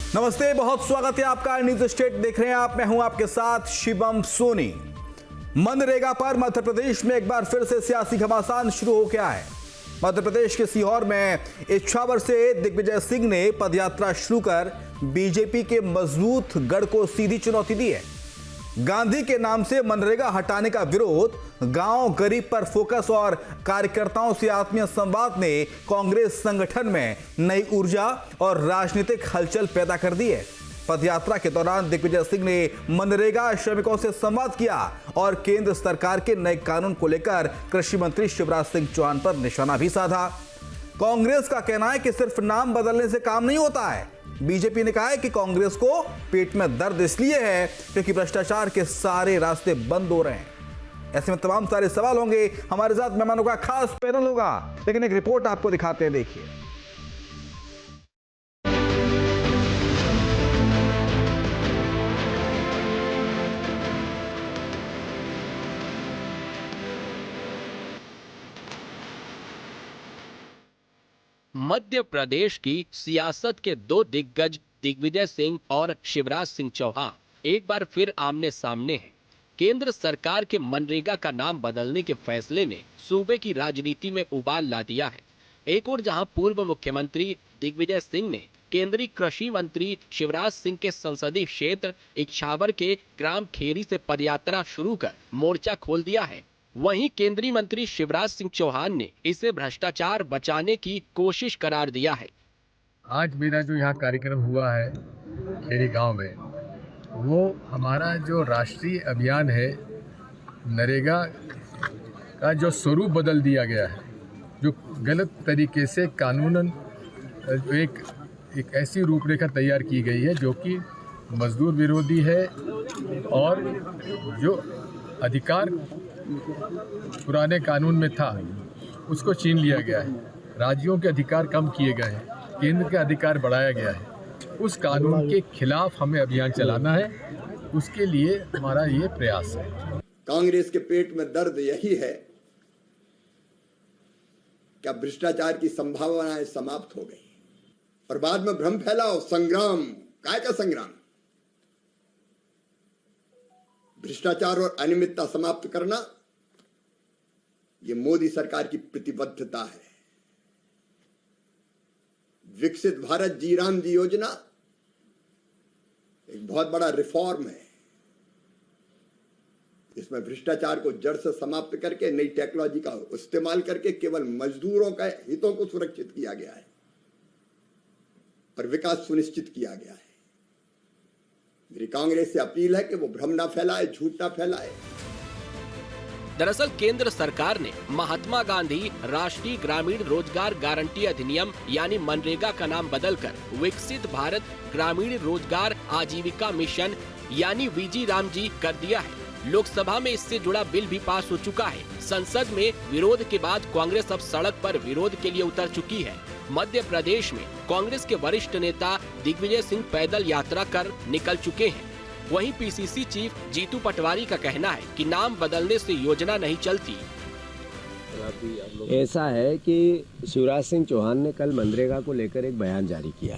नमस्ते, बहुत स्वागत है आपका। न्यूज स्टेट देख रहे हैं आप, मैं हूं आपके साथ शिवम सोनी। मनरेगा पर मध्य प्रदेश में एक बार फिर से सियासी घमासान शुरू हो गया है। मध्य प्रदेश के सीहोर में इछावर से दिग्विजय सिंह ने पदयात्रा शुरू कर बीजेपी के मजबूत गढ़ को सीधी चुनौती दी है। गांधी के नाम से मनरेगा हटाने का विरोध, गांव गरीब पर फोकस और कार्यकर्ताओं से आत्मीय संवाद ने कांग्रेस संगठन में नई ऊर्जा और राजनीतिक हलचल पैदा कर दी है। पदयात्रा के दौरान दिग्विजय सिंह ने मनरेगा श्रमिकों से संवाद किया और केंद्र सरकार के नए कानून को लेकर कृषि मंत्री शिवराज सिंह चौहान पर निशाना भी साधा। कांग्रेस का कहना है कि सिर्फ नाम बदलने से काम नहीं होता है। बीजेपी ने कहा है कि कांग्रेस को पेट में दर्द इसलिए है क्योंकि भ्रष्टाचार के सारे रास्ते बंद हो रहे हैं। ऐसे में तमाम सारे सवाल होंगे। हमारे साथ मेहमानों का खास पैनल होगा, लेकिन एक रिपोर्ट आपको दिखाते हैं, देखिए। मध्य प्रदेश की सियासत के दो दिग्गज दिग्विजय सिंह और शिवराज सिंह चौहान एक बार फिर आमने सामने हैं। केंद्र सरकार के मनरेगा का नाम बदलने के फैसले ने सूबे की राजनीति में उबाल ला दिया है। एक और जहां पूर्व मुख्यमंत्री दिग्विजय सिंह ने केंद्रीय कृषि मंत्री शिवराज सिंह के संसदीय क्षेत्र इछावर के ग्राम खेरी से पदयात्रा शुरू कर मोर्चा खोल दिया है, वहीं केंद्रीय मंत्री शिवराज सिंह चौहान ने इसे भ्रष्टाचार बचाने की कोशिश करार दिया है। आज मेरा जो यहाँ कार्यक्रम हुआ है खेरी गांव में, वो हमारा जो राष्ट्रीय अभियान है नरेगा का जो स्वरूप बदल दिया गया है, जो गलत तरीके से कानूनन एक ऐसी रूपरेखा तैयार की गई है जो कि मजदूर विरोधी है और जो अधिकार पुराने कानून में था उसको छीन लिया गया है। राज्यों के अधिकार कम किए गए हैं, केंद्र का अधिकार बढ़ाया गया है। उस कानून के खिलाफ हमें अभियान चलाना है, उसके लिए हमारा ये प्रयास है। कांग्रेस के पेट में दर्द यही है कि भ्रष्टाचार की संभावनाएं समाप्त हो गई और बाद में भ्रम फैलाओ। संग्राम काय का संग्राम? भ्रष्टाचार और अनियमितता समाप्त करना ये मोदी सरकार की प्रतिबद्धता है। विकसित भारत जी राम जी योजना एक बहुत बड़ा रिफॉर्म है। इसमें भ्रष्टाचार को जड़ से समाप्त करके नई टेक्नोलॉजी का इस्तेमाल करके केवल मजदूरों का हितों को सुरक्षित किया गया है और विकास सुनिश्चित किया गया है। मेरी कांग्रेस से अपील है कि वो भ्रम ना फैलाए, झूठ ना फैलाए। दरअसल केंद्र सरकार ने महात्मा गांधी राष्ट्रीय ग्रामीण रोजगार गारंटी अधिनियम यानी मनरेगा का नाम बदलकर विकसित भारत ग्रामीण रोजगार आजीविका मिशन यानी वीजी राम जी कर दिया है। लोकसभा में इससे जुड़ा बिल भी पास हो चुका है। संसद में विरोध के बाद कांग्रेस अब सड़क पर विरोध के लिए उतर चुकी है। मध्य प्रदेश में कांग्रेस के वरिष्ठ नेता दिग्विजय सिंह पैदल यात्रा कर निकल चुके हैं। वहीं पीसीसी चीफ जीतू पटवारी का कहना है कि नाम बदलने से योजना नहीं चलती। ऐसा है कि शिवराज सिंह चौहान ने कल मनरेगा को लेकर एक बयान जारी किया।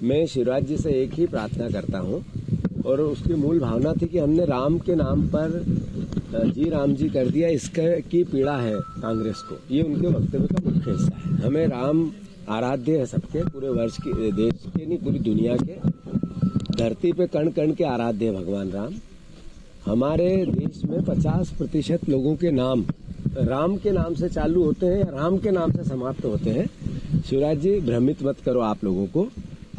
मैं शिवराज जी से एक ही प्रार्थना करता हूं और उसकी मूल भावना थी कि हमने राम के नाम पर जी राम जी कर दिया, इसकी पीड़ा है कांग्रेस को। ये उनके वक्तव्य का मुख्य हिस्सा है। हमें राम आराध्य है सबके, पूरे वर्ष के, देश के नहीं पूरी दुनिया के, धरती पे कण कण के आराध्य है भगवान राम। हमारे देश में 50% लोगों के नाम राम के नाम से चालू होते हैं या राम के नाम से समाप्त होते हैं। शिवराज जी, भ्रमित मत करो आप लोगों को।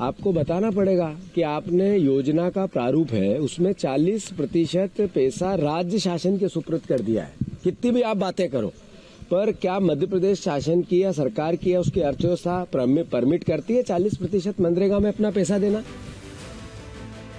आपको बताना पड़ेगा कि आपने योजना का प्रारूप है, उसमें 40% पैसा राज्य शासन के सुपुर्द कर दिया है। कितनी भी आप बातें करो, पर क्या मध्य प्रदेश शासन की या सरकार की या उसकी अर्थव्यवस्था परमिट करती है 40% मनरेगा में अपना पैसा देना?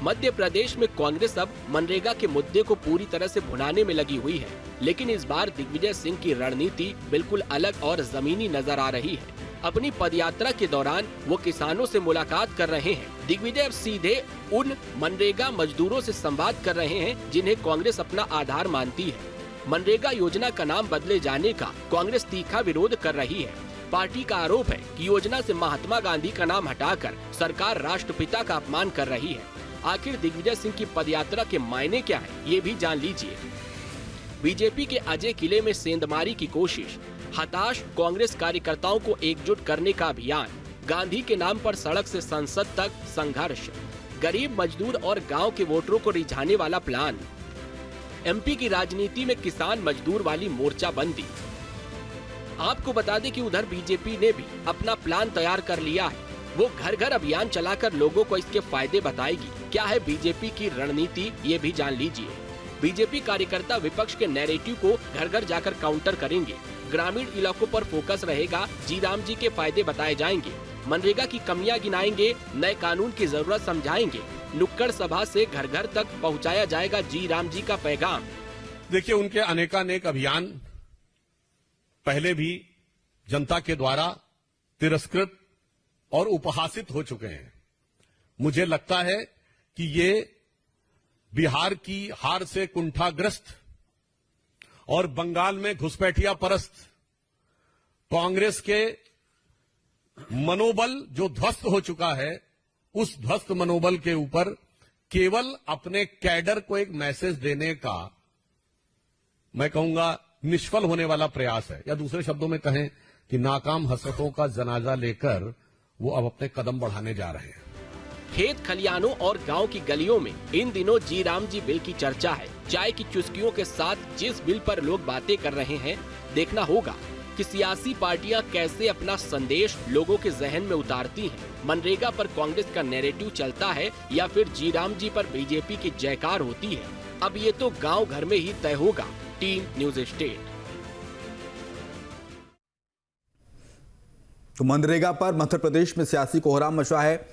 मध्य प्रदेश में कांग्रेस अब मनरेगा के मुद्दे को पूरी तरह से भुनाने में लगी हुई है, लेकिन इस बार दिग्विजय सिंह की रणनीति बिल्कुल अलग और जमीनी नजर आ रही है। अपनी पदयात्रा के दौरान वो किसानों से मुलाकात कर रहे हैं। दिग्विजय अब सीधे उन मनरेगा मजदूरों से संवाद कर रहे हैं जिन्हें कांग्रेस अपना आधार मानती है। मनरेगा योजना का नाम बदले जाने का कांग्रेस तीखा विरोध कर रही है। पार्टी का आरोप है कि योजना से महात्मा गांधी का नाम हटाकर सरकार राष्ट्रपिता का अपमान कर रही है। आखिर दिग्विजय सिंह की पदयात्रा के मायने क्या है, ये भी जान लीजिए। बीजेपी के अजय किले में सेंधमारी की कोशिश, हताश कांग्रेस कार्यकर्ताओं को एकजुट करने का अभियान, गांधी के नाम पर सड़क से संसद तक संघर्ष, गरीब मजदूर और गांव के वोटरों को रिझाने वाला प्लान, एमपी की राजनीति में किसान मजदूर वाली मोर्चाबंदी। आपको बता दें कि उधर बीजेपी ने भी अपना प्लान तैयार कर लिया है। वो घर घर अभियान चलाकर लोगों को इसके फायदे बताएगी। क्या है बीजेपी की रणनीति, ये भी जान लीजिए। बीजेपी कार्यकर्ता विपक्ष के नैरेटिव को घर घर जाकर काउंटर करेंगे। ग्रामीण इलाकों पर फोकस रहेगा, जी राम जी के फायदे बताए जाएंगे, मनरेगा की कमियां गिनाएंगे, नए कानून की जरूरत समझाएंगे, नुक्कड़ सभा से घर घर तक पहुंचाया जाएगा जी राम जी का पैगाम। देखिए, उनके अनेकानेक अभियान पहले भी जनता के द्वारा तिरस्कृत और उपहासित हो चुके हैं। मुझे लगता है कि ये बिहार की हार से कुंठाग्रस्त और बंगाल में घुसपैठिया परस्त कांग्रेस के मनोबल जो ध्वस्त हो चुका है, उस ध्वस्त मनोबल के ऊपर केवल अपने कैडर को एक मैसेज देने का, मैं कहूंगा, निष्फल होने वाला प्रयास है। या दूसरे शब्दों में कहें कि नाकाम हसरतों का जनाजा लेकर वो अब अपने कदम बढ़ाने जा रहे हैं। खेत खलियानों और गांव की गलियों में इन दिनों जी राम जी बिल की चर्चा है। चाय की चुस्कियों के साथ जिस बिल पर लोग बातें कर रहे हैं, देखना होगा कि सियासी पार्टियां कैसे अपना संदेश लोगों के जहन में उतारती हैं। मनरेगा पर कांग्रेस का नैरेटिव चलता है या फिर जी राम जी पर बीजेपी की जयकार होती है, अब ये तो गांव घर में ही तय होगा। Team news state. तो मनरेगा पर मध्य प्रदेश में सियासी कोहराम मचा है।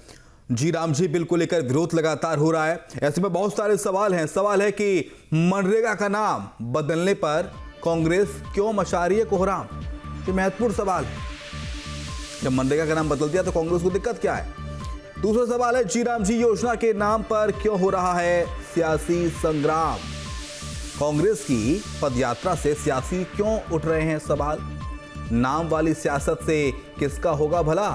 जी राम जी बिल को लेकर विरोध लगातार हो रहा है। ऐसे में बहुत सारे सवाल हैं। सवाल है कि मनरेगा का नाम बदलने पर कांग्रेस क्यों मचा रही है कोहराम? ये महत्वपूर्ण सवाल है। जब मनरेगा का नाम बदल दिया तो कांग्रेस को दिक्कत क्या है? दूसरा सवाल है, जी राम जी योजना के नाम पर क्यों हो रहा है सियासी संग्राम? कांग्रेस की पदयात्रा से सियासी क्यों उठ रहे हैं सवाल? नाम वाली सियासत से किसका होगा भला?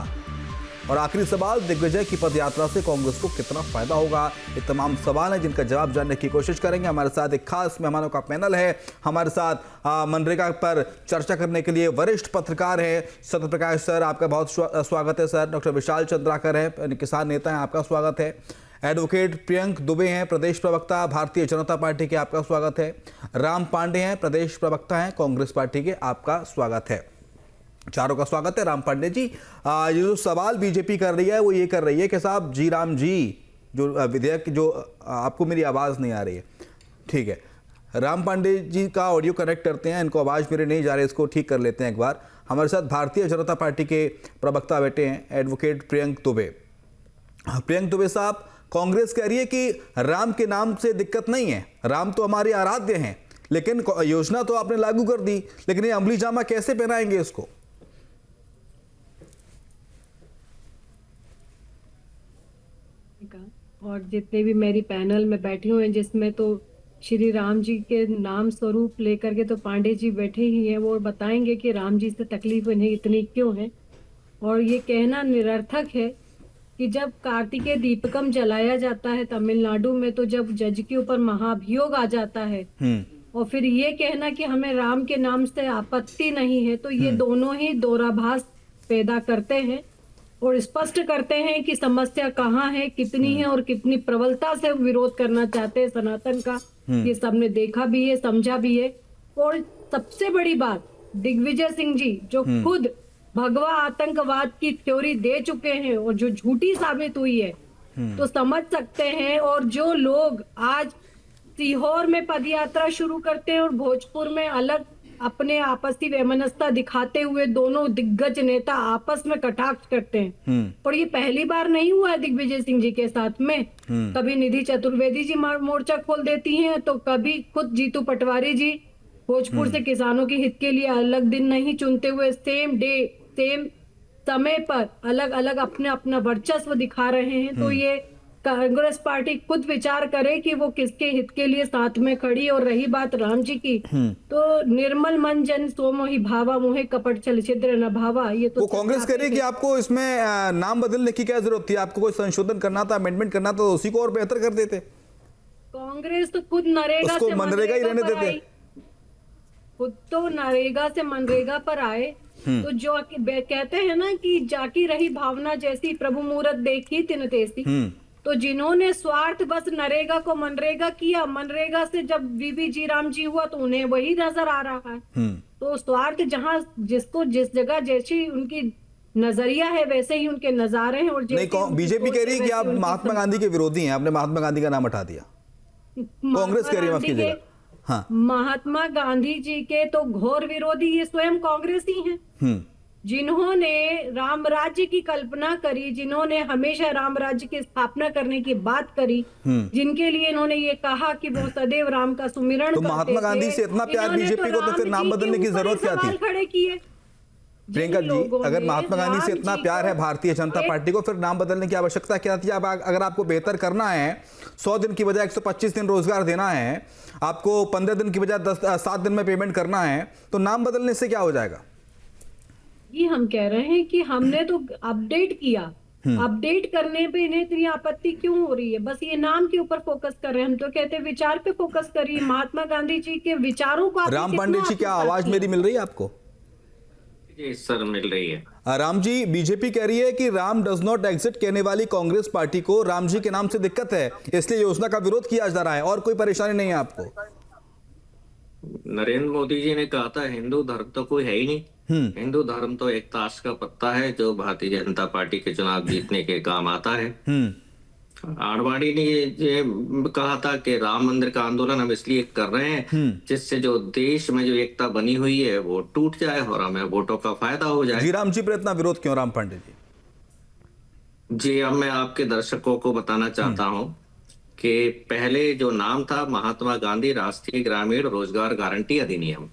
और आखिरी सवाल, दिग्विजय की पदयात्रा से कांग्रेस को कितना फायदा होगा? ये तमाम सवाल हैं जिनका जवाब जानने की कोशिश करेंगे। हमारे साथ एक खास मेहमानों का पैनल है। हमारे साथ मनरेगा पर चर्चा करने के लिए वरिष्ठ पत्रकार हैं सत्य प्रकाश सर, आपका बहुत स्वागत है सर। डॉक्टर विशाल चंद्राकर हैं, किसान नेता हैं, आपका स्वागत है। एडवोकेट प्रियंक दुबे हैं, प्रदेश प्रवक्ता भारतीय जनता पार्टी के, आपका स्वागत है। राम पांडे हैं, प्रदेश प्रवक्ता हैं कांग्रेस पार्टी के, आपका स्वागत है। चारों का स्वागत है। राम पांडे जी, ये जो सवाल बीजेपी कर रही है वो ये कर रही है कि साहब जी राम जी जो विधेयक, जो आपको मेरी आवाज़ नहीं आ रही है, ठीक है, राम पांडे जी का ऑडियो कनेक्ट करते हैं, इनको आवाज़ मेरे नहीं जा रही, इसको ठीक कर लेते हैं एक बार। हमारे साथ भारतीय जनता पार्टी के प्रवक्ता बैठे हैं, एडवोकेट प्रियंक दुबे। प्रियंक दुबे साहब, कांग्रेस कह रही है कि राम के नाम से दिक्कत नहीं है, राम तो हमारे आराध्य हैं, लेकिन योजना तो आपने लागू कर दी, लेकिन ये अमली जामा कैसे पहनाएंगे इसको? और जितने भी मेरी पैनल में बैठी हुए हैं, जिसमें तो श्री राम जी के नाम स्वरूप लेकर के तो पांडे जी बैठे ही हैं, वो बताएंगे कि राम जी से तकलीफ इन्हें इतनी क्यों है। और ये कहना निरर्थक है कि जब कार्तिकेय दीपकम जलाया जाता है तमिलनाडु में, तो जब जज के ऊपर महाभियोग आ जाता है और फिर ये कहना कि हमें राम के नाम से आपत्ति नहीं है, तो ये दोनों ही दोहराभास पैदा करते हैं और स्पष्ट करते हैं कि समस्या कहाँ है, कितनी है और कितनी प्रबलता से विरोध करना चाहते हैं सनातन का। ये सबने देखा भी है, समझा भी है। और सबसे बड़ी बात, दिग्विजय सिंह जी जो खुद भगवा आतंकवाद की थ्योरी दे चुके हैं और जो झूठी साबित हुई है, तो समझ सकते हैं। और जो लोग आज सीहोर में पदयात्रा शुरू करते हैं और भोजपुर में अलग अपने आपसी वैमनस्यता दिखाते हुए दोनों दिग्गज नेता आपस में कटाक्ष करते हैं, और ये पहली बार नहीं हुआ है दिग्विजय सिंह जी के साथ में। कभी निधि चतुर्वेदी जी मोर्चा खोल देती हैं, तो कभी खुद जीतू पटवारी जी भोजपुर से किसानों के हित के लिए अलग दिन नहीं चुनते हुए सेम डे सेम समय पर अलग अलग अपना वर्चस्व दिखा रहे हैं। तो ये कांग्रेस पार्टी खुद विचार करे कि वो किसके हित के लिए साथ में खड़ी। और रही बात राम जी की, तो निर्मल मन जन सो मोहि भावा मोहे कपट छल छिद्र न भावा, ये तो वो कांग्रेस कह रही है कि आपको इसमें नाम बदलने की क्या जरूरत थी, आपको कोई संशोधन करना था, अमेंडमेंट करना था, तो उसी को और बेहतर कर देते। कांग्रेस तो खुद नरेगा उसको से मनरेगा ही रहने पर देते। आई। खुद तो नरेगा से मनरेगा पर आए, तो जो कहते हैं ना कि जाकी रही भावना जैसी प्रभु मूरत देखी तिन तेसी। तो जिन्होंने स्वार्थ बस नरेगा को मनरेगा किया, मनरेगा से जब बीबी जी राम जी हुआ तो उन्हें वही नजर आ रहा है। तो स्वार्थ जहां जिसको जिस जगह जैसी उनकी नजरिया है वैसे ही उनके नजारे हैं। और नहीं, बीजेपी कह रही है कि आप महात्मा गांधी के विरोधी हैं, आपने महात्मा गांधी का नाम हटा दिया। कांग्रेस कह रही है, माफ कीजिएगा। हाँ, महात्मा गांधी जी के तो घोर विरोधी ये स्वयं कांग्रेस ही हैं, जिन्होंने राम राज्य की कल्पना करी, जिन्होंने हमेशा राम राज्य की स्थापना करने की बात करी, जिनके लिए इन्होंने ये कहा कि वो सदैव राम का सुमिरन तो महात्मा गांधी से इतना प्यार बीजेपी को, तो फिर नाम बदलने की जरूरत क्या थी? खड़े किए प्रियंका जी, अगर महात्मा गांधी से इतना प्यार है भारतीय जनता पार्टी को, फिर नाम बदलने की आवश्यकता क्या थी? अगर आपको बेहतर करना है, 100 दिन की बजाय 125 दिन रोजगार देना है, आपको 15 दिन की बजाय 7 दिन में पेमेंट करना है, तो नाम बदलने से क्या हो जाएगा? ये हम कह रहे हैं कि हमने तो अपडेट किया, अपडेट करने पे इन्हें इतनी आपत्ति क्यों हो रही है? बस ये नाम के ऊपर फोकस कर रहे हैं। हम तो कहते हैं विचार पे फोकस करिए, महात्मा गांधी जी के विचारों को। राम पांडे जी, क्या आवाज मेरी मिल रही है आपको? जी सर, मिल रही है। राम जी, बीजेपी कह रही है कि राम डज नॉट एग्जिट कहने वाली कांग्रेस पार्टी को राम जी के नाम से दिक्कत है, इसलिए योजना का विरोध किया जा रहा है, और कोई परेशानी नहीं है आपको। नरेंद्र मोदी जी ने कहा था हिंदू धर्म तो कोई है ही नहीं, हिंदू धर्म तो एक ताश का पत्ता है जो भारतीय जनता पार्टी के चुनाव जीतने के काम आता है। आडवाणी ने ये कहा था कि राम मंदिर का आंदोलन हम इसलिए कर रहे हैं जिससे जो देश में जो एकता बनी हुई है वो टूट जाए और हमें वोटों का फायदा हो जाए। जी, राम जी पर इतना विरोध क्यों, राम पांडे जी? जी, अब मैं आपके दर्शकों को बताना चाहता हूं कि पहले जो नाम था महात्मा गांधी राष्ट्रीय ग्रामीण रोजगार गारंटी अधिनियम,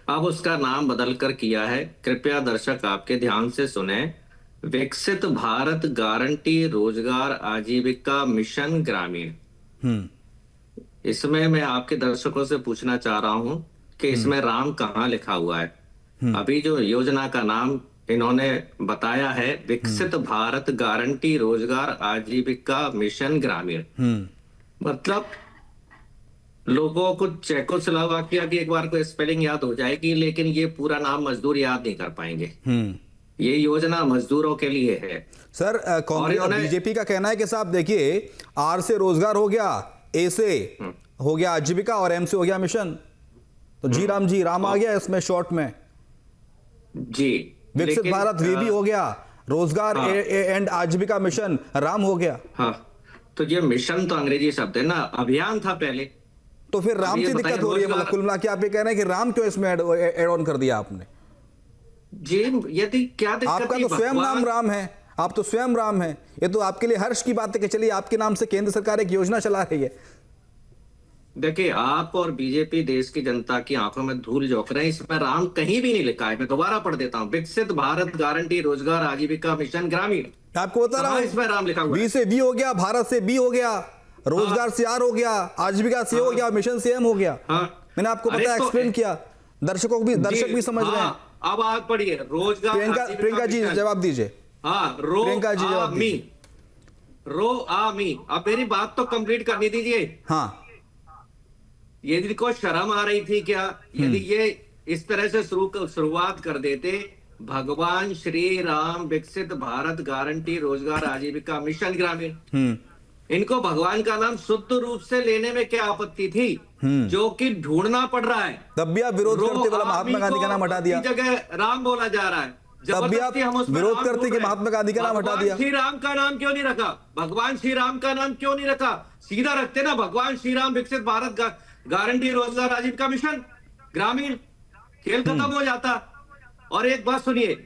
अब उसका नाम बदलकर किया है। कृपया दर्शक आपके ध्यान से सुने, विकसित भारत गारंटी रोजगार आजीविका मिशन ग्रामीण। इसमें मैं आपके दर्शकों से पूछना चाह रहा हूं कि इसमें राम कहाँ लिखा हुआ है? अभी जो योजना का नाम इन्होंने बताया है विकसित भारत गारंटी रोजगार आजीविका मिशन ग्रामीण, मतलब लोगों को चेकोस्लोवाकिया की एक बार को स्पेलिंग याद हो जाएगी, लेकिन ये पूरा नाम मजदूर याद नहीं कर पाएंगे। ये योजना मजदूरों के लिए है। सर, कांग्रेस और बीजेपी का कहना है कि साहब देखिए, आर से रोजगार हो गया, ए से हो गया आजीविका और एम से हो गया मिशन। तो जी राम जी, राम आ गया इसमें शॉर्ट में। जी, विकसित भारत वी भी हो गया, रोजगार एंड आजीविका मिशन राम हो गया। हाँ, तो ये मिशन तो अंग्रेजी शब्द है ना, अभियान था पहले। तो फिर राम से दिक्कत हो रही है, मतलब कुल मिला के आप ये कह रहे हैं कि राम क्यों इसमें एड ऑन कर दिया आपने? जी, यदि क्या दिक्कत? आपका तो स्वयं नाम राम है, आप तो स्वयं राम है, ये तो आपके लिए हर्ष की बात है कि चलिए आपके नाम से केंद्र सरकार एक योजना चला रही है। देखिए, आप और बीजेपी देश की जनता की आंखों में धूल झोंक रहे हैं। इसमें राम कहीं भी नहीं लिखा है। मैं दोबारा पढ़ देता हूँ, विकसित भारत गारंटी रोजगार आजीविका मिशन ग्रामीण। आपको बता रहा हूँ, इसमें राम लिखा हुआ है। बी से वी हो गया, भारत से बी हो गया, रोजगार से आर हो गया, आजीविका से हो गया, मिशन से एम हो गया। मैंने आपको बताया, एक्सप्लेन किया, दर्शक भी समझ रहे हैं। अब आग पढ़िए, रोजगार। प्रियंका जी जवाब दीजिए। हाँ, प्रियंका जी जवाब दीजिए। अब मेरी बात तो कंप्लीट करनी दीजिए। हाँ, यदि को शर्म आ रही थी क्या, यदि ये इस तरह से शुरुआत कर देते, भगवान श्री राम विकसित भारत गारंटी रोजगार आजीविका मिशन ग्रामीण, इनको भगवान का नाम शुद्ध रूप से लेने में क्या आपत्ति थी, जो कि ढूंढना पड़ रहा है। तब भी आप विरोध करते बोला महात्मा गांधी का नाम हटा दिया, जगह राम बोला जा रहा है। तब भी आप विरोध करते कि महात्मा गांधी का नाम हटा दिया। श्री राम का नाम क्यों नहीं रखा? भगवान श्री राम का नाम क्यों नहीं रखा? सीधा रखते ना, भगवान श्री राम विकसित भारत गारंटी रोजगार आजीविका मिशन ग्रामीण, खेल खत्म हो जाता। और एक बात सुनिए,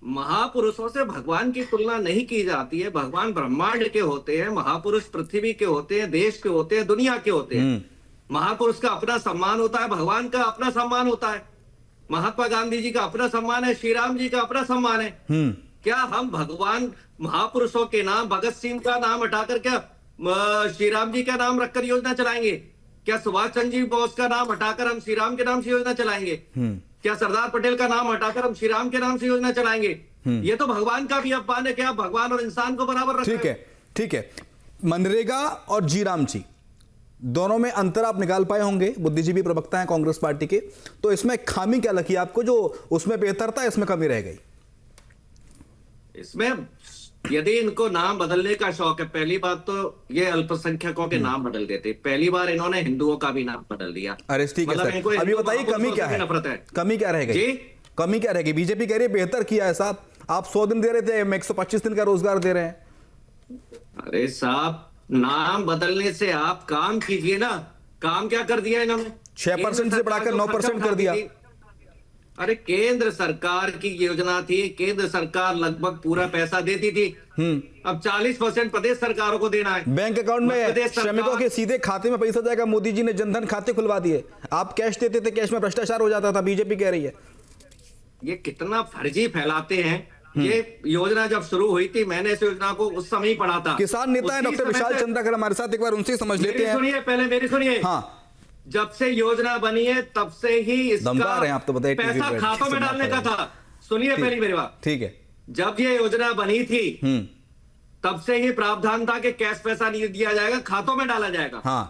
महापुरुषों से भगवान की तुलना नहीं की जाती है। भगवान ब्रह्मांड के होते हैं, महापुरुष पृथ्वी के होते हैं, देश के होते हैं, दुनिया के होते हैं। महापुरुष का अपना सम्मान होता है, भगवान का अपना सम्मान होता है, महात्मा गांधी जी का अपना सम्मान है, श्री राम जी का अपना सम्मान है। क्या हम भगवान महापुरुषों के नाम, भगत सिंह का नाम हटाकर क्या श्री राम जी का नाम रखकर योजना चलाएंगे? क्या सुभाष चंद्र जी बोस का नाम हटाकर हम श्री राम के नाम से योजना चलाएंगे? क्या सरदार पटेल का नाम हटाकर हम श्री राम के नाम से योजना चलाएंगे? ये तो भगवान का भी अपमान है। क्या भगवान और इंसान को बराबर रखा ठीक है, ठीक है। मनरेगा और जी राम जी दोनों में अंतर आप निकाल पाए होंगे, बुद्धिजीवी प्रवक्ता हैं कांग्रेस पार्टी के, तो इसमें खामी क्या लगी आपको जो उसमें बेहतर था, इसमें कमी रह गई? इसमें यदि इनको नाम बदलने का शौक है, पहली बात तो ये अल्पसंख्यकों के नाम बदल देते, पहली बार इन्होंने हिंदुओं का भी नाम बदल दिया। अरे ठीक है सर, अभी बताइए कमी क्या है? कमी क्या रह गई? कमी क्या रह गई? बीजेपी कह रही है बेहतर किया है साहब, आप 100 दिन दे रहे थे, 125 दिन का रोजगार दे रहे हैं। अरे साहब, नाम बदलने से आप काम कीजिए ना। काम क्या कर दिया इन्होंने? 6% से बढ़ाकर 9% कर दिया। अरे केंद्र सरकार की योजना थी, केंद्र सरकार लगभग पूरा पैसा देती थी। अब 40% प्रदेश सरकारों को देना है। बैंक अकाउंट में श्रमिकों के सीधे खाते में पैसा जाएगा। मोदी जी ने जनधन खाते खुलवा दिए, आप कैश देते थे, कैश में भ्रष्टाचार हो जाता था, बीजेपी कह रही है। ये कितना फर्जी फैलाते हैं। ये योजना जब शुरू हुई थी, मैंने इस योजना को उस समय ही पढ़ा था। किसान नेता है डॉक्टर विशाल चंद्राकर हमारे साथ, एक बार उनसे समझ लेते हैं। सुनिए, पहले मेरी सुनिए। हाँ, जब से योजना बनी है तब से ही इसका आप तो बताइए, पैसा खातों में डालने का था। सुनिए पहली मेरी बात। ठीक है। जब ये योजना बनी थी तब से ही प्रावधान था कि कैश पैसा नहीं दिया जाएगा, खातों में डाला जाएगा। हाँ।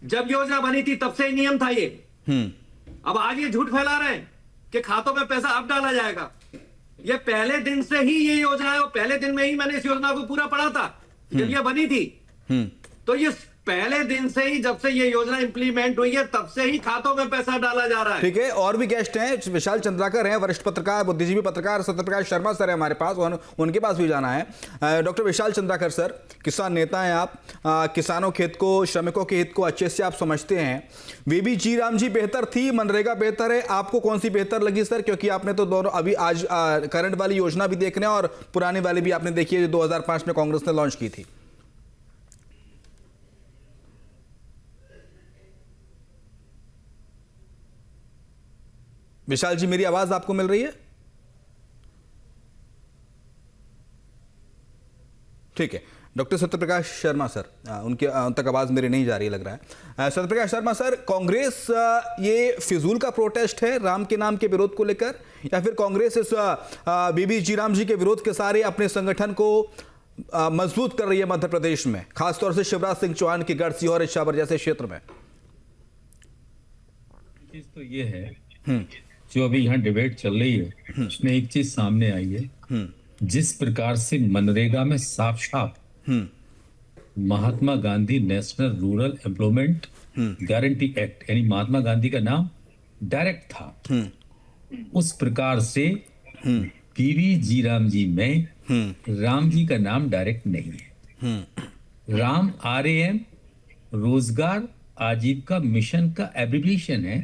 जब योजना बनी थी तब से ही नियम था ये। अब आज ये झूठ फैला रहे हैं कि खातों में पैसा अब डाला जाएगा। ये पहले दिन से ही ये योजना है, और पहले दिन में ही मैंने इस योजना को पूरा पढ़ा था जब ये बनी थी। तो ये पहले दिन से ही, जब से ये योजना इंप्लीमेंट हुई है तब से ही खातों में पैसा डाला जा रहा है। ठीक है, और भी गेस्ट हैं, विशाल चंद्राकर हैं, वरिष्ठ पत्रकार, बुद्धिजीवी पत्रकार सत्यप्रकाश शर्मा सर है हमारे पास, उनके पास भी जाना है। डॉक्टर विशाल चंद्राकर सर, किसान नेता हैं आप, किसानों के हित को, श्रमिकों के हित को अच्छे से आप समझते हैं। वीबी जी राम जी बेहतर थी, मनरेगा बेहतर है, आपको कौन सी बेहतर लगी सर? क्योंकि आपने तो दोनों अभी आज करंट वाली योजना भी देख रहे हैं और पुरानी वाली भी आपने देखी है जो 2005 में कांग्रेस ने लॉन्च की थी। विशाल जी, मेरी आवाज आपको मिल रही है? ठीक है। डॉक्टर सत्यप्रकाश शर्मा सर, उनके तक आवाज मेरी नहीं जा रही लग रहा है। सत्यप्रकाश शर्मा सर, कांग्रेस ये फिजूल का प्रोटेस्ट है राम के नाम के विरोध को लेकर, या फिर कांग्रेस इस बीबी जी राम जी के विरोध के सारे अपने संगठन को मजबूत कर रही है मध्य प्रदेश में, खासतौर से शिवराज सिंह चौहान की गढ़ सीहोर इछावर जैसे क्षेत्र में? चीज तो ये है जो अभी यहाँ डिबेट चल रही है, उसमें एक चीज सामने आई है। जिस प्रकार से मनरेगा में साफ साफ Mahatma Gandhi national rural employment guarantee act, यानी महात्मा गांधी का नाम डायरेक्ट था, उस प्रकार से बीबी जी राम जी में राम जी का नाम डायरेक्ट नहीं है। राम RAM रोजगार आजीविका मिशन का एब्रिविएशन है,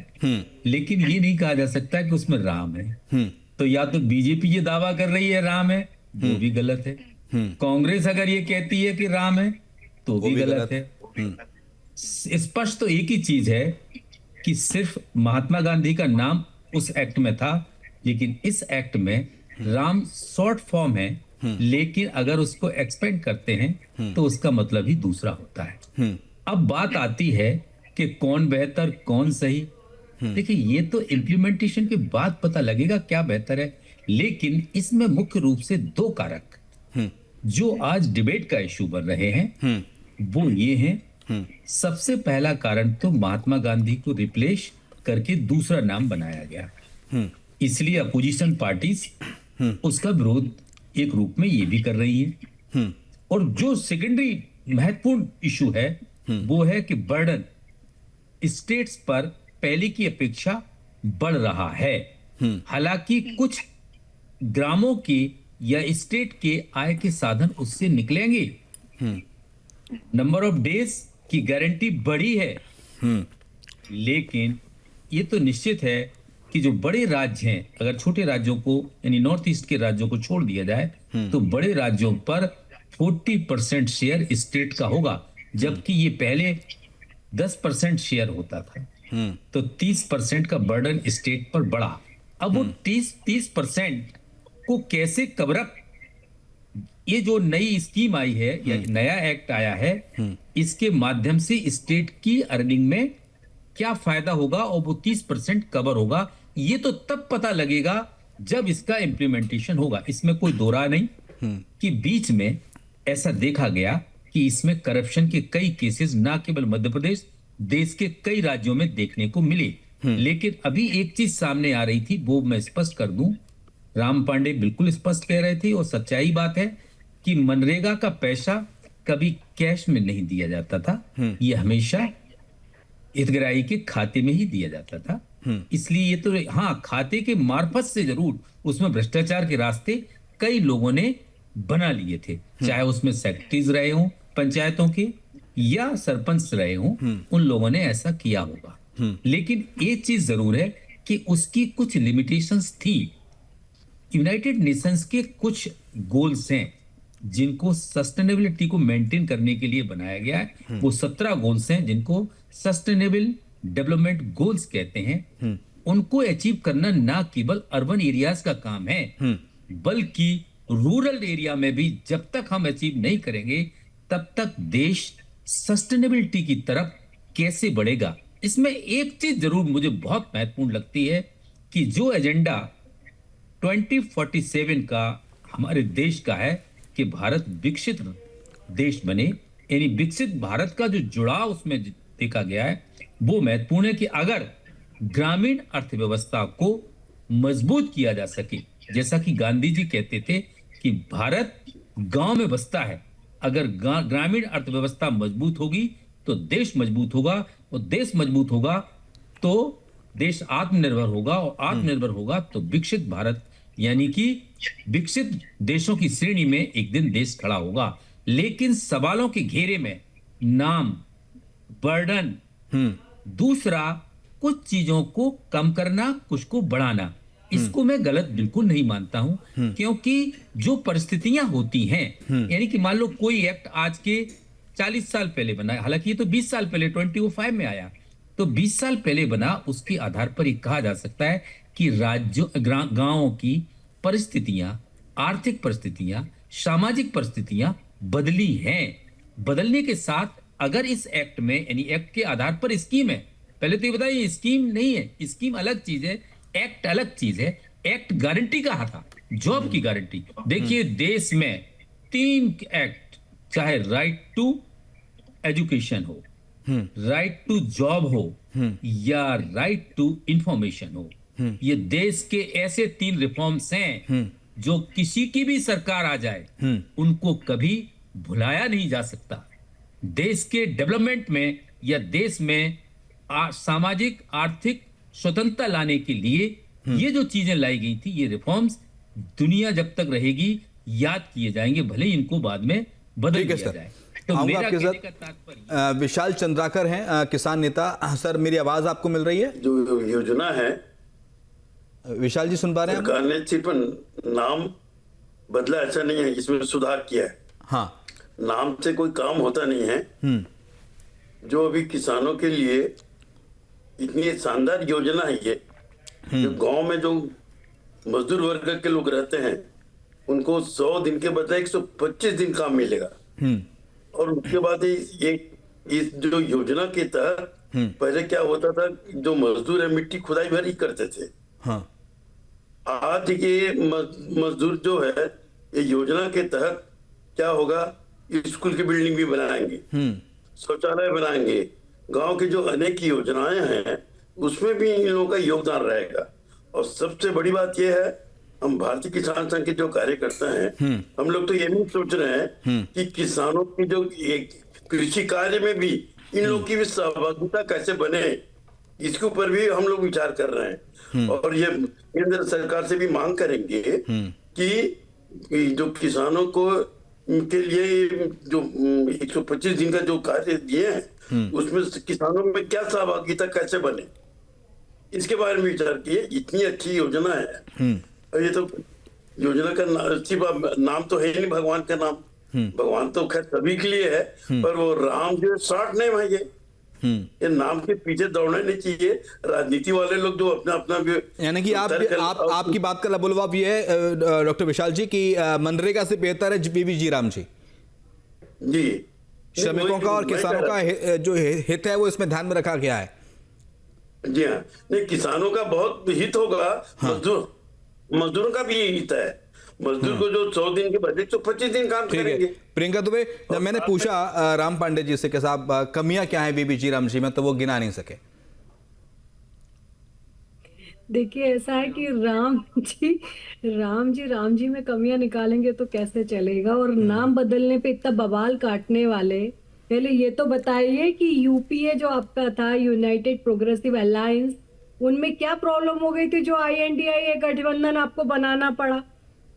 लेकिन ये नहीं कहा जा सकता कि उसमें राम है। तो या तो बीजेपी ये दावा कर रही है राम है, वो भी गलत है। कांग्रेस अगर ये कहती है कि राम है तो भी गलत है। स्पष्ट तो एक ही चीज है कि सिर्फ महात्मा गांधी का नाम उस एक्ट में था, लेकिन इस एक्ट में राम शॉर्ट फॉर्म है, लेकिन अगर उसको एक्सपेंड करते हैं तो उसका मतलब ही दूसरा होता है। अब बात आती है कि कौन बेहतर कौन सही। देखिए, ये तो इम्प्लीमेंटेशन के बाद पता लगेगा क्या बेहतर है, लेकिन इसमें मुख्य रूप से दो कारक जो आज डिबेट का इशू बन रहे हैं वो ये हैं। सबसे पहला कारण तो महात्मा गांधी को रिप्लेस करके दूसरा नाम बनाया गया, इसलिए अपोजिशन पार्टीज उसका विरोध एक रूप में ये भी कर रही है। और जो सेकेंडरी महत्वपूर्ण इशू है वो है कि बर्डन स्टेट्स पर पहले की अपेक्षा बढ़ रहा है। हालांकि कुछ ग्रामों के या स्टेट के आय के साधन उससे निकलेंगे, नंबर ऑफ डेज की गारंटी बढ़ी है, लेकिन ये तो निश्चित है कि जो बड़े राज्य हैं, अगर छोटे राज्यों को यानी नॉर्थ ईस्ट के राज्यों को छोड़ दिया जाए तो बड़े राज्यों पर 40% शेयर स्टेट का होगा, जबकि ये पहले 10% शेयर होता था। तो 30% का बर्डन स्टेट पर बढ़ा। अब वो 30% को कैसे कवर अप ये जो नई स्कीम आई है या नया एक्ट आया है, इसके माध्यम से स्टेट की अर्निंग में क्या फायदा होगा और वो 30% कवर होगा, ये तो तब पता लगेगा जब इसका इम्प्लीमेंटेशन होगा। इसमें कोई दो राय नहीं कि बीच में ऐसा देखा गया कि इसमें करप्शन के कई केसेस ना केवल मध्य प्रदेश, देश के कई राज्यों में देखने को मिले। लेकिन अभी एक चीज सामने आ रही थी, वो मैं स्पष्ट कर दूं, राम पांडे बिल्कुल स्पष्ट कह रहे थे और सच्चाई बात है कि मनरेगा का पैसा कभी कैश में नहीं दिया जाता था, ये हमेशा हितग्राही के खाते में ही दिया जाता था। इसलिए ये तो हाँ, खाते के मार्फत से जरूर उसमें भ्रष्टाचार के रास्ते कई लोगों ने बना लिए थे, चाहे उसमें सेक्रेटरीज रहे हों पंचायतों के या सरपंच रहे हों, उन लोगों ने ऐसा किया होगा। लेकिन एक चीज जरूर है कि उसकी कुछ लिमिटेशंस थी। यूनाइटेड नेशंस के कुछ गोल्स हैं जिनको सस्टेनेबिलिटी को मेंटेन करने के लिए बनाया गया है। वो 17 गोल्स हैं जिनको सस्टेनेबल डेवलपमेंट गोल्स कहते हैं। उनको अचीव करना ना केवल अर्बन एरियाज का काम है, बल्कि रूरल एरिया में भी जब तक हम अचीव नहीं करेंगे तब तक देश सस्टेनेबिलिटी की तरफ कैसे बढ़ेगा। इसमें एक चीज जरूर मुझे बहुत महत्वपूर्ण लगती है कि जो एजेंडा 2047 का हमारे देश का है कि भारत विकसित देश बने, यानी विकसित भारत का जो जुड़ाव उसमें देखा गया है वो महत्वपूर्ण है कि अगर ग्रामीण अर्थव्यवस्था को मजबूत किया जा सके, जैसा कि गांधी जी कहते थे कि भारत गांव में बसता है, अगर ग्रामीण अर्थव्यवस्था मजबूत होगी तो देश मजबूत होगा, और देश मजबूत होगा तो देश आत्मनिर्भर होगा, और आत्मनिर्भर होगा तो विकसित भारत यानी कि विकसित देशों की श्रेणी में एक दिन देश खड़ा होगा। लेकिन सवालों के घेरे में नाम, बर्डन, दूसरा कुछ चीजों को कम करना, कुछ को बढ़ाना, इसको मैं गलत बिल्कुल नहीं मानता हूं, क्योंकि जो परिस्थितियां होती हैं, यानी कि मान लो कोई एक्ट आज के 40 साल पहले बना, हालांकि ये तो 20 साल पहले 2005 में आया, तो 20 साल पहले बना, उसके आधार पर ये कहा जा सकता है कि राज्यों गांवों की परिस्थितियां, आर्थिक परिस्थितियां, सामाजिक परिस्थितियां बदली हैं। बदलने के साथ अगर इस एक्ट में, यानी एक्ट के आधार पर स्कीम है, पहले तो ये बताइए स्कीम नहीं है, स्कीम अलग चीज है, एक्ट अलग चीज है। एक्ट गारंटी कहा था, जॉब की गारंटी। देखिए देश में 3 एक्ट, चाहे राइट टू एजुकेशन हो, राइट टू जॉब हो या राइट टू इंफॉर्मेशन हो, ये देश के ऐसे 3 रिफॉर्म्स हैं जो किसी की भी सरकार आ जाए उनको कभी भुलाया नहीं जा सकता। देश के डेवलपमेंट में या देश में सामाजिक आर्थिक स्वतंत्रता लाने के लिए ये जो चीजें लाई गई थी, ये रिफॉर्म्स दुनिया जब तक रहेगी याद किए जाएंगे, भले ही इनको बाद में बदल दिया जाए। तो मेरा कहने का तात्पर्य, विशाल चंद्राकर हैं किसान नेता। सर मेरी आवाज आपको मिल रही है? जो योजना है, विशाल जी सुन पा रहे हैं? सरकार ने सिर्फ नाम बदला ऐसा नहीं है, इसमें सुधार किया है। हाँ, नाम से कोई काम होता नहीं है। जो अभी किसानों के लिए इतनी शानदार योजना है ये, जो गांव में जो मजदूर वर्ग के लोग रहते हैं उनको 100 दिन के बजाय 125 दिन काम मिलेगा। और उसके बाद इस जो योजना के तहत पहले क्या होता था, जो मजदूर है मिट्टी खुदाई भर ही करते थे। हाँ। आज ये मजदूर जो है, ये योजना के तहत क्या होगा, स्कूल की बिल्डिंग भी बनाएंगे, शौचालय बनाएंगे, गांव की जो अनेक योजनाएं हैं उसमें भी इन लोगों का योगदान रहेगा। और सबसे बड़ी बात यह है, हम भारतीय किसान संघ के जो कार्यकर्ता हैं, हम लोग तो ये भी सोच रहे हैं कि किसानों की जो कृषि कार्य में भी इन लोग की भी सहभागिता कैसे बने, इसके ऊपर भी हम लोग विचार कर रहे हैं। और ये केंद्र सरकार से भी मांग करेंगे कि जो किसानों को के लिए जो 125 दिन का जो कार्य दिए हैं उसमें किसानों में क्या सहभागिता कैसे बने, इसके बारे में विचार किए। इतनी अच्छी योजना है, और ये तो योजना का सिर्फ नाम तो है नहीं भगवान का नाम, भगवान तो खैर सभी के लिए है, पर वो राम जो शॉर्ट नेम है ये, ये नाम के पीछे दौड़ना नहीं चाहिए। राजनीति वाले लोग जो अपना अपना यानी कि आपकी बात का लबोलवाब ये है डॉक्टर विशाल जी की मनरेगा से बेहतर है बीबी जी राम जी। जी, श्रमिकों का और किसानों का जो हित है वो इसमें ध्यान में रखा गया है। जी हाँ, नहीं किसानों का बहुत हित होगा। हाँ। मजदूरों का भी हित है। मजदूर को जो 100 दिन के बदले तो 25 दिन काम करेंगे। प्रियंका दुबे, जब मैंने पूछा राम पांडे जी से कि साहब कमियां क्या है बीबी जी राम जी में, तो वो गिना नहीं सके। देखिए ऐसा है कि राम जी में कमियां निकालेंगे तो कैसे चलेगा। और नाम बदलने पे इतना बवाल काटने वाले, पहले ये तो बताइए कि यूपीए जो आपका था, यूनाइटेड प्रोग्रेसिव अलायंस, उनमें क्या प्रॉब्लम हो गई थी जो INDIA गठबंधन आपको बनाना पड़ा?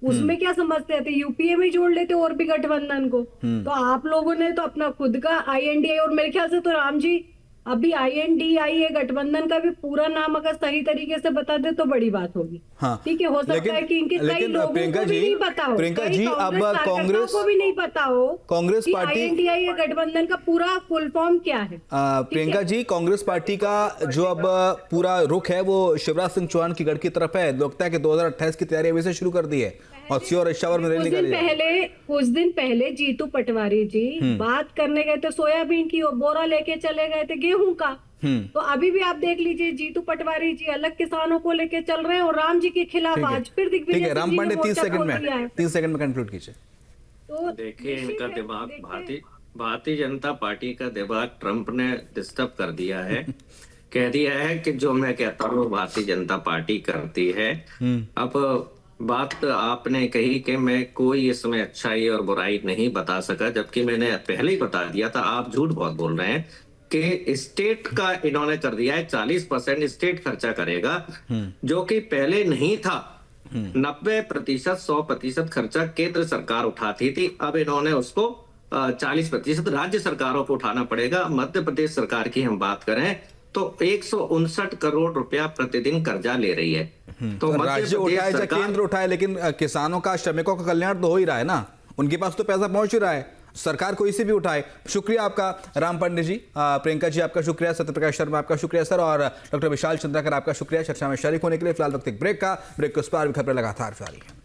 उसमें क्या समझते थे? यूपीए में जोड़ लेते और भी गठबंधन को। तो आप लोगों ने तो अपना खुद का INDIA, और मेरे ख्याल से तो राम जी अभी INDIA गठबंधन का भी पूरा नाम अगर सही तरीके से बता दे तो बड़ी बात होगी। हाँ, ठीक है, हो सकता है कि इनके कई लोगों को भी नहीं पता हो, प्रियंका जी अब कांग्रेस को भी नहीं पता हो कांग्रेस पार्टी INDIA गठबंधन का पूरा फुल फॉर्म क्या है। प्रियंका जी, कांग्रेस पार्टी का जो अब पूरा रुख है वो शिवराज सिंह चौहान की गढ़ की तरफ है। लगता है कि 2028 की तैयारी अभी से शुरू कर दी है और श्योर इशावर में रैली निकाली है। कुछ दिन पहले जीतू पटवारी जी बात करने गए थे सोयाबीन की, और बोरा लेके चले गए थे गेहूं का। तो अभी भी आप देख लीजिए जीतू पटवारी जी अलग किसानों को लेके चल रहे हैं और राम जी के खिलाफ आज फिर दिग्विजय। ठीक है राम पांडे, 30 सेकंड में कंक्लूड कीजिए। तो देखिए इनका दिमाग भारतीय जनता पार्टी का दिमाग ट्रंप ने डिस्टर्ब कर दिया है। कह दिया है कि जो मैं कहता हूँ भारतीय जनता पार्टी करती है। अब बात आपने कही कि मैं कोई इसमें अच्छाई और बुराई नहीं बता सका, जबकि मैंने पहले ही बता दिया था। आप झूठ बहुत बोल रहे हैं कि स्टेट का इन्होंने कर दिया है 40% स्टेट खर्चा करेगा, जो कि पहले नहीं था। 90% 100% खर्चा केंद्र सरकार उठाती थी। अब इन्होंने उसको 40% राज्य सरकारों को उठाना पड़ेगा। मध्य प्रदेश सरकार की हम बात करें तो 159 करोड़ रुपया प्रतिदिन कर्जा ले रही है। तो राज्य उठाए या केंद्र उठाए, लेकिन किसानों का, श्रमिकों का कल्याण तो हो ही रहा है ना, उनके पास तो पैसा पहुंच ही रहा है। सरकार कोई से भी उठाए। शुक्रिया आपका राम पांडे जी, प्रियंका जी आपका शुक्रिया, सत्यप्रकाश शर्मा आपका शुक्रिया सर, और डॉक्टर विशाल चंद्राकर आपका शुक्रिया चर्चा में शरीक होने के लिए। फिलहाल वक्त एक ब्रेक का, ब्रेक के उस पार भी खबरें लगातार जारी है।